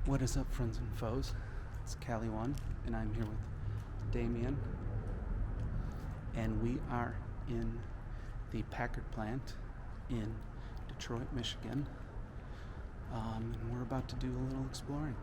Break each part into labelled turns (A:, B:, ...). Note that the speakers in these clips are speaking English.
A: What is up, friends and foes? It's Cali1, and I'm here with Damien, and we are in the Packard plant in Detroit, Michigan, and we're about to do a little exploring.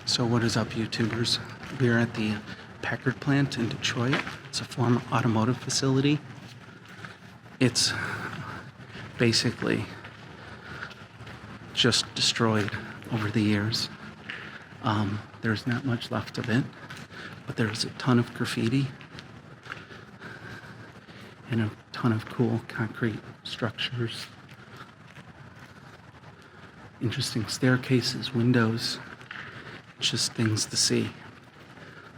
A: So what is up, YouTubers? We are at the Packard plant in Detroit. It's a former automotive facility. It's basically just destroyed over the years. There's not much left of it, but there's a ton of graffiti and a ton of cool concrete structures. Interesting staircases, windows. Just things to see.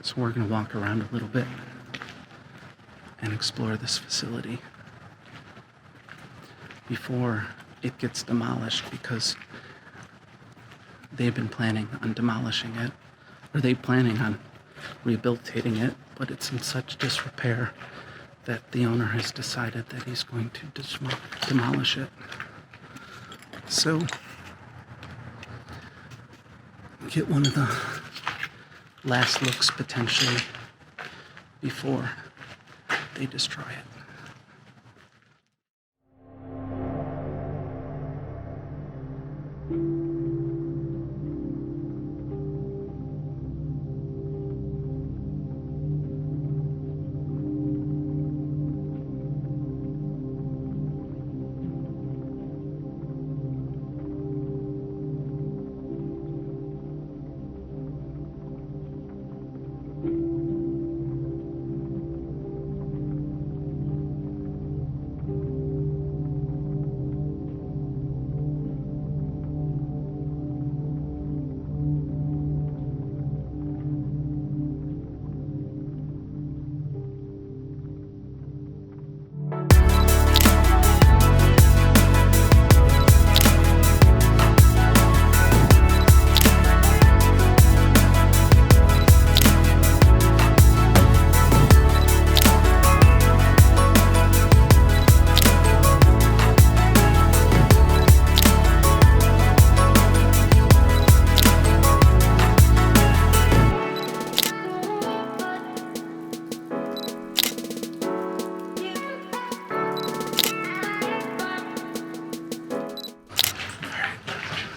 A: So we're going to walk around a little bit and explore this facility before it gets demolished, because they've been planning on demolishing it, or they're planning on rehabilitating it, but it's in such disrepair that the owner has decided that he's going to demolish it. So get one of the last looks potentially before they destroy it.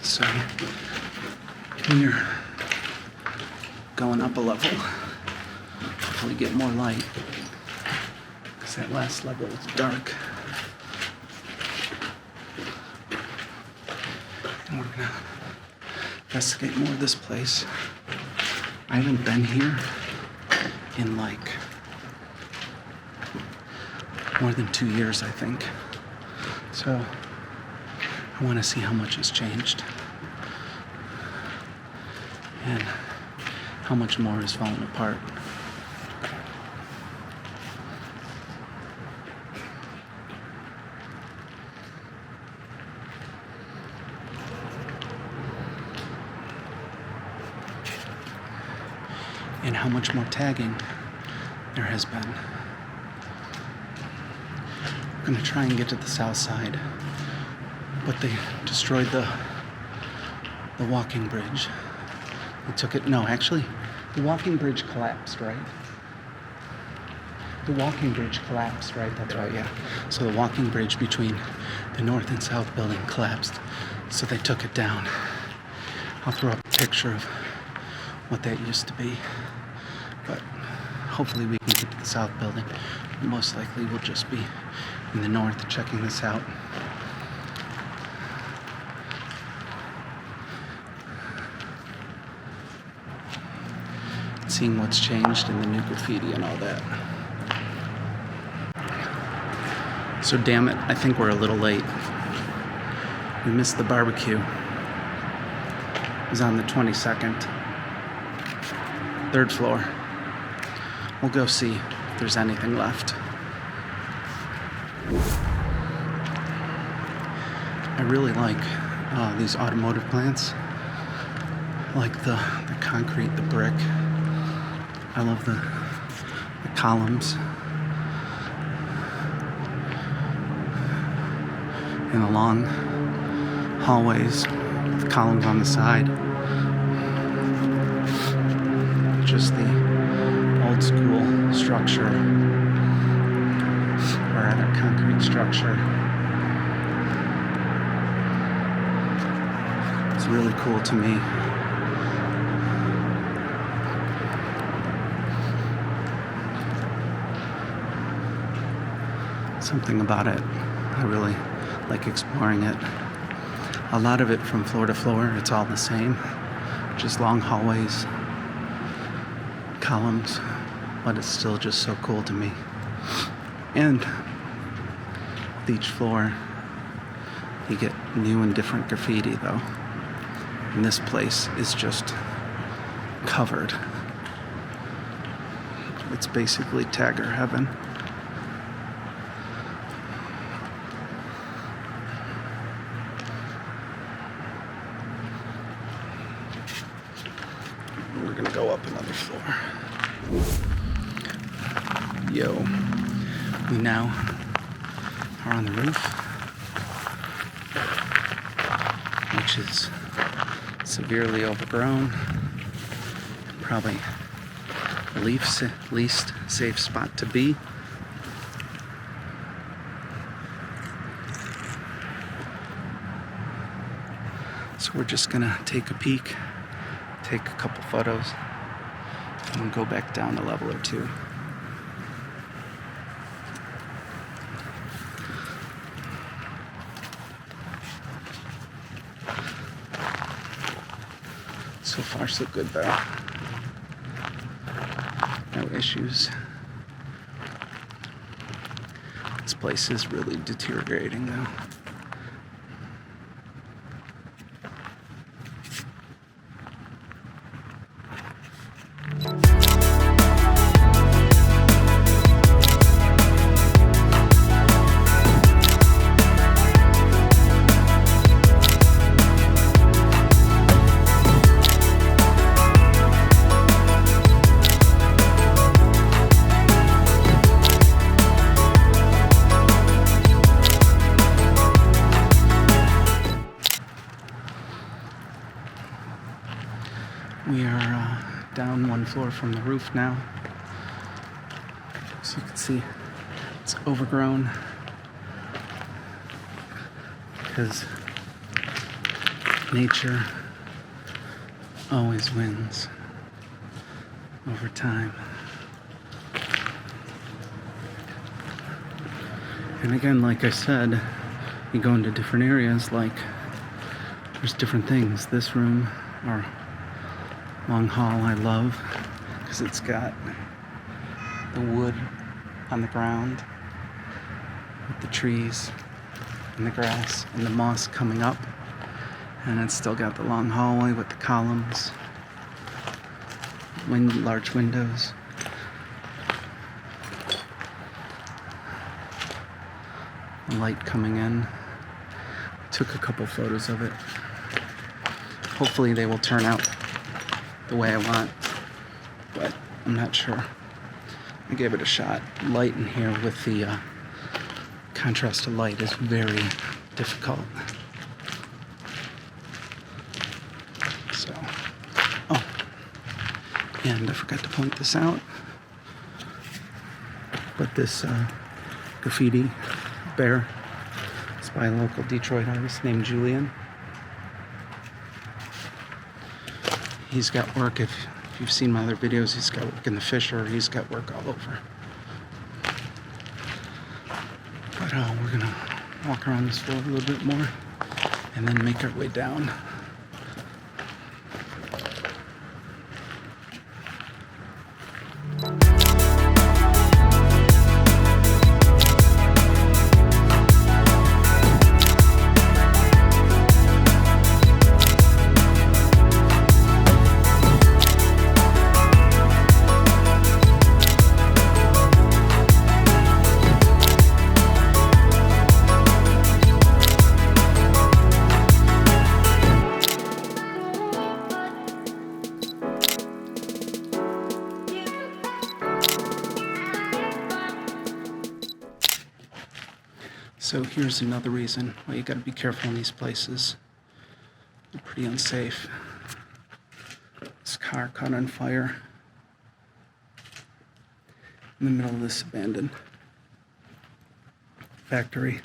A: So we're going up a level. Hopefully get more light, because that last level was dark. And we're gonna investigate more of this place. I haven't been here in like more than 2 years, I think. So I want to see how much has changed and how much more is falling apart. And how much more tagging there has been. I'm going to try and get to the south side, but they destroyed the walking bridge. They took it, no, actually, the walking bridge collapsed, right? The walking bridge collapsed, right? That's right, yeah. So the walking bridge between the north and south building collapsed, so they took it down. I'll throw up a picture of what that used to be, but hopefully we can get to the south building. Most likely we'll just be in the north checking this out. Seeing what's changed in the new graffiti and all that. So damn it, I think we're a little late. We missed the barbecue. is on the 22nd, third floor. We'll go see if there's anything left. I really like these automotive plants. I like the concrete, the brick. I love the columns and the long hallways with columns on the side. Just the old school structure, or rather concrete structure. It's really cool to me. Something about it, I really like exploring it. A lot of it from floor to floor, it's all the same. Just long hallways, columns, but it's still just so cool to me. And with each floor, you get new and different graffiti though. And this place is just covered. It's basically tagger heaven. We're gonna go up another floor. Yo, we now are on the roof, which is severely overgrown. Probably the least safe spot to be. So we're just gonna take a peek, take a couple photos, and go back down a level or two. So far, so good though. No issues. This place is really deteriorating though. We are down one floor from the roof now. So you can see it's overgrown because nature always wins over time. And again, like I said, you go into different areas, like there's different things. This room, or long hall, I love because it's got the wood on the ground with the trees and the grass and the moss coming up, and it's still got the long hallway with the columns, large windows. The light coming in. Took a couple photos of it. Hopefully they will turn out the way I want, but I'm not sure. I gave it a shot. Light in here with the contrast of light is very difficult. So, oh, and I forgot to point this out, but this graffiti bear is by a local Detroit artist named Julian. He's got work, if you've seen my other videos, he's got work in the Fisher, he's got work all over. But we're gonna walk around this floor a little bit more and then make our way down. So here's another reason why you gotta be careful in these places. They're pretty unsafe. This car caught on fire in the middle of this abandoned factory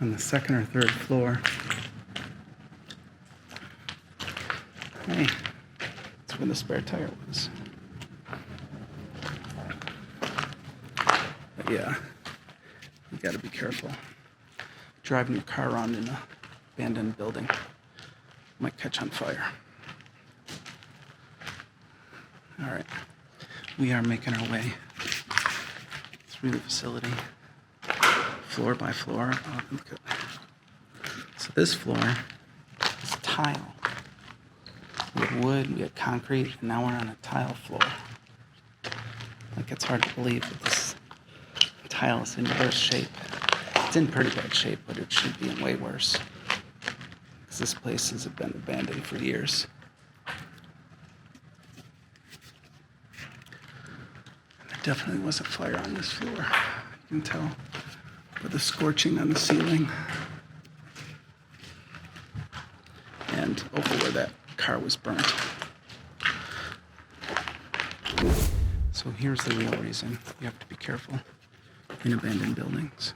A: on the second or third floor. Hey, that's where the spare tire was. But yeah, you gotta be careful. Driving your car around in an abandoned building might catch on fire. All right, we are making our way through the facility, floor by floor. Oh, good. So this floor is tile. We had wood, we had concrete, and now we're on a tile floor. Like, it's hard to believe that this tile is in worse shape. It's in pretty bad shape, but it should be in way worse. Because this place has been abandoned for years. There definitely was a fire on this floor. You can tell by the scorching on the ceiling. And over where that car was burnt. So here's the real reason you have to be careful in abandoned buildings.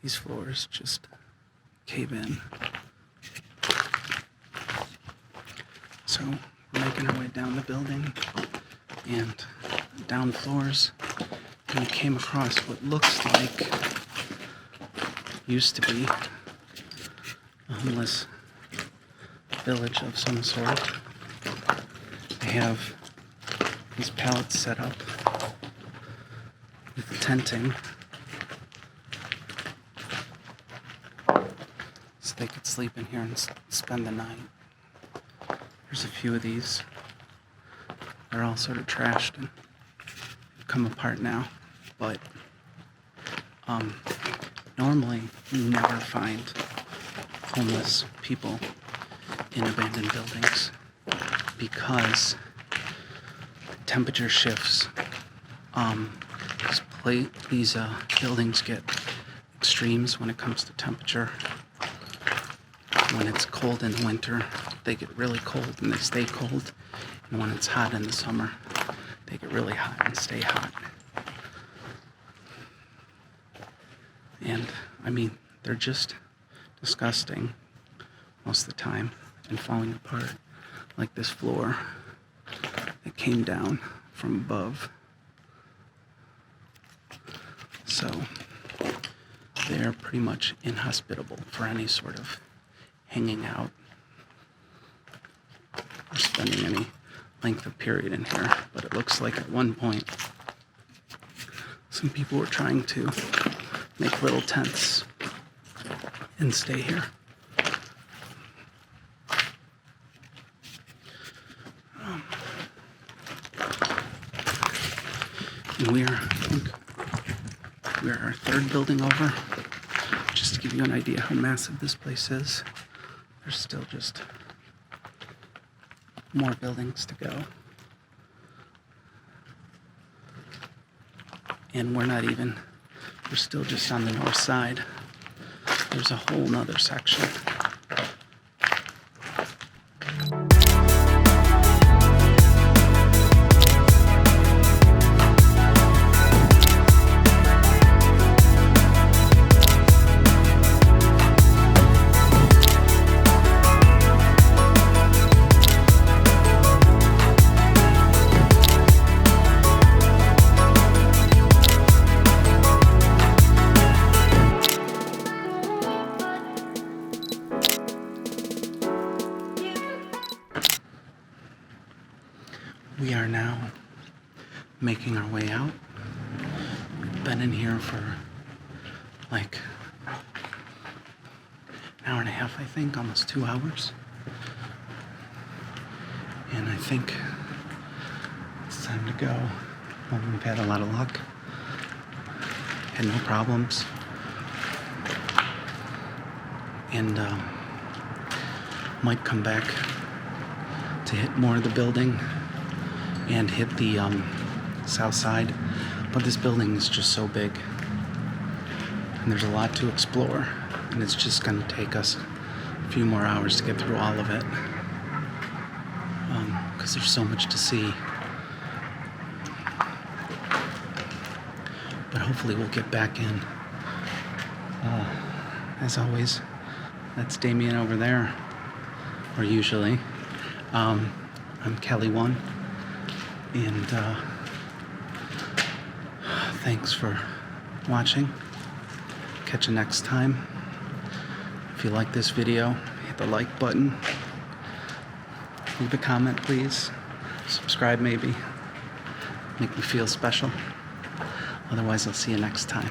A: These floors just cave in. So we're making our way down the building and down floors, and we came across what looks like used to be a homeless village of some sort. They have these pallets set up with tenting so they could sleep in here and spend the night. There's a few of these. They're all sort of trashed and come apart now, but normally you never find homeless people in abandoned buildings because temperature shifts. These buildings get extremes when it comes to temperature. When it's cold in the winter, they get really cold and they stay cold. And when it's hot in the summer, they get really hot and stay hot. And I mean, they're just disgusting most of the time and falling apart, like this floor that came down from above. So they're pretty much inhospitable for any sort of hanging out or spending any length of period in here. But it looks like at one point some people were trying to make little tents and stay here. And we are our third building over. Just to give you an idea how massive this place is, there's still just more buildings to go. And we're still just on the north side. There's a whole nother section. We are now making our way out. We've been in here for like an hour and a half, I think, almost 2 hours. And I think it's time to go. Well, we've had a lot of luck. Had no problems. And might come back to hit more of the building and hit the south side, but this building is just so big. And there's a lot to explore, and it's just going to take us a few more hours to get through all of it, because there's so much to see. But hopefully we'll get back in. As always, that's Damien over there, or usually. I'm Kelly1, and thanks for watching. Catch you next time. If you like this video, hit the like button. Leave a comment, please. Subscribe, maybe. Make me feel special. Otherwise, I'll see you next time.